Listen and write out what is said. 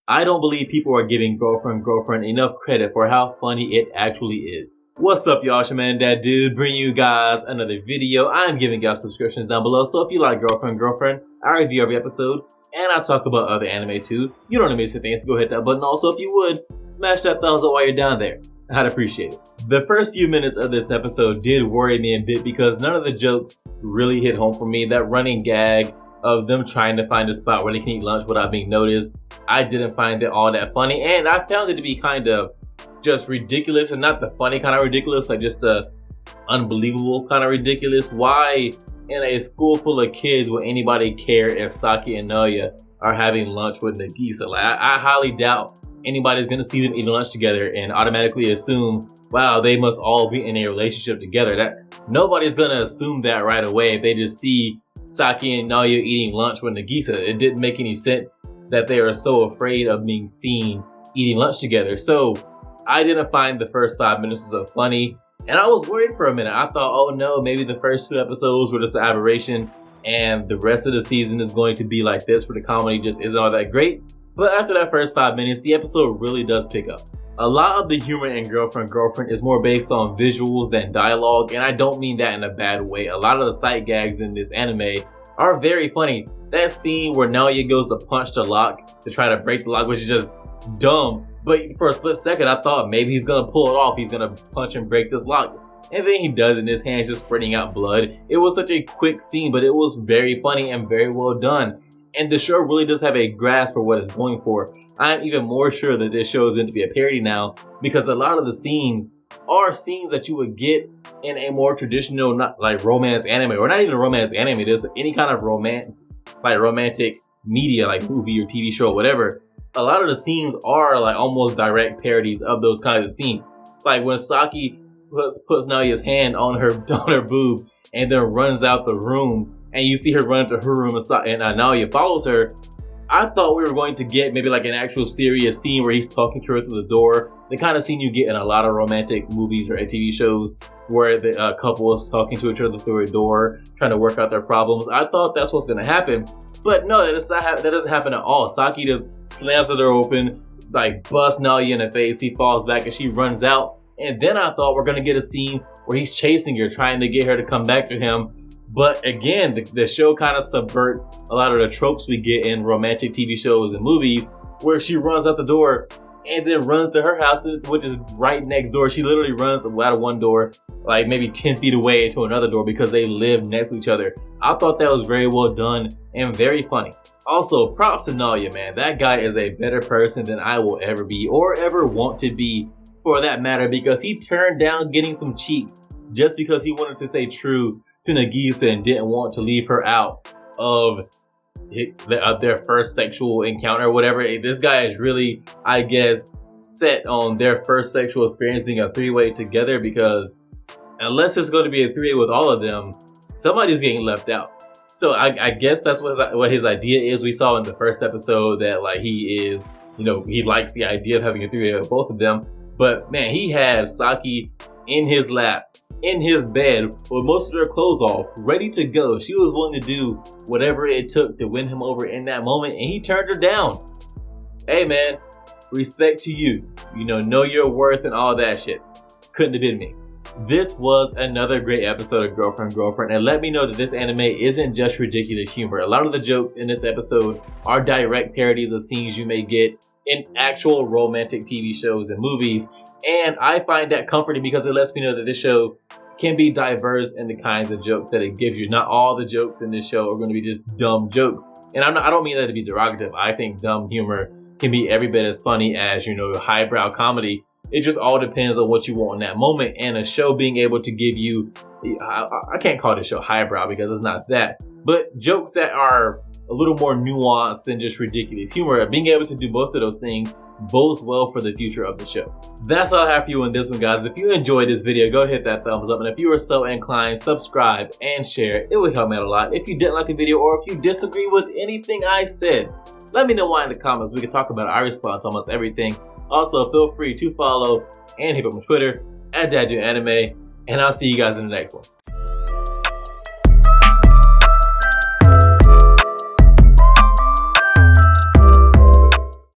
I don't believe people are giving Girlfriend enough credit for how funny it actually is. What's up, y'all? It's your man, That Dude, bringing you guys another video. I'm giving y'all subscriptions down below, so if you like Girlfriend, I review every episode, and I talk about other anime too. You don't miss anything, so go hit that button. Also, if you would, smash that thumbs up while you're down there. I'd appreciate it. The first few minutes of this episode did worry me a bit because none of the jokes really hit home for me. That running gag of them trying to find a spot where they can eat lunch without being noticed, I didn't find it all that funny, and I found it to be kind of just ridiculous, and not the funny kind of ridiculous, like just the unbelievable kind of ridiculous. Why in a school full of kids would anybody care if Saki and Naoya are having lunch with Nagisa? Like, I highly doubt anybody's gonna see them eating lunch together and automatically assume, wow, they must all be in a relationship together. That nobody's gonna assume that right away if they just see Saki and Naoya eating lunch with Nagisa. It didn't make any sense that they are so afraid of being seen eating lunch together. So I didn't find the first 5 minutes so funny, and I was worried for a minute. I thought, oh no, maybe the first 2 episodes were just an aberration and the rest of the season is going to be like this, where the comedy just isn't all that great. But after that first 5 minutes, the episode really does pick up. A lot of the humor in Girlfriend is more based on visuals than dialogue, and I don't mean that in a bad way. A lot of the sight gags in this anime are very funny. That scene where Naoya goes to punch the lock to try to break the lock, which is just dumb. But for a split second, I thought maybe he's gonna pull it off. He's gonna punch and break this lock. And then he does, and his hand's just spreading out blood. It was such a quick scene, but it was very funny and very well done. And the show really does have a grasp for what it's going for. I'm even more sure that this show is going to be a parody now, because a lot of the scenes are scenes that you would get in a more traditional, not like romance anime, or not even a romance anime. There's any kind of romance, like romantic media, like movie or TV show or whatever. A lot of the scenes are like almost direct parodies of those kinds of scenes. Like when Saki puts Naoya's hand on her boob and then runs out the room, and you see her run to her room, and Naoya follows her. I thought we were going to get maybe like an actual serious scene where he's talking to her through the door. The kind of scene you get in a lot of romantic movies or TV shows where the couple is talking to each other through a door, trying to work out their problems. I thought that's what's going to happen. But no, that doesn't happen at all. Saki just slams the door open, like busts Naoya in the face. He falls back and she runs out. And then I thought we're going to get a scene where he's chasing her, trying to get her to come back to him. But again, the show kind of subverts a lot of the tropes we get in romantic TV shows and movies, where she runs out the door and then runs to her house, which is right next door. She literally runs out of one door, like maybe 10 feet away, into another door because they live next to each other. I thought that was very well done and very funny. Also, props to Naoya, man. That guy is a better person than I will ever be, or ever want to be for that matter, because he turned down getting some cheeks just because he wanted to stay true to Nagisa and didn't want to leave her out of their first sexual encounter or whatever. This guy is really, I guess, set on their first sexual experience being a 3-way together, because unless it's going to be a 3-way with all of them, somebody's getting left out. So I guess that's what his idea is. We saw in the first episode that like he is, he likes the idea of having a 3-way with both of them. But man, he had Saki in his lap, in his bed, with most of her clothes off, ready to go. She was willing to do whatever it took to win him over in that moment, and he turned her down. Hey man, respect to you. Know your worth and all that shit. Couldn't have been me. This was another great episode of Girlfriend, and let me know that this anime isn't just ridiculous humor. A lot of the jokes in this episode are direct parodies of scenes you may get in actual romantic TV shows and movies, and I find that comforting because it lets me know that this show can be diverse in the kinds of jokes that it gives you. Not all the jokes in this show are going to be just dumb jokes, and I don't mean that to be derogative. I think dumb humor can be every bit as funny as highbrow comedy. It just all depends on what you want in that moment, and a show being able to give you, I can't call this show highbrow because it's not that, but jokes that are a little more nuanced than just ridiculous humor. Being able to do both of those things bodes well for the future of the show. That's all I have for you in this one, guys. If you enjoyed this video, go hit that thumbs up, and if you are so inclined, subscribe and share. It would help me out a lot. If you didn't like the video, or if you disagree with anything I said, let me know why in the comments. We can talk about it. I respond to almost everything. Also, feel free to follow and hit up my Twitter @DatDudeAnime, and I'll see you guys in the next one.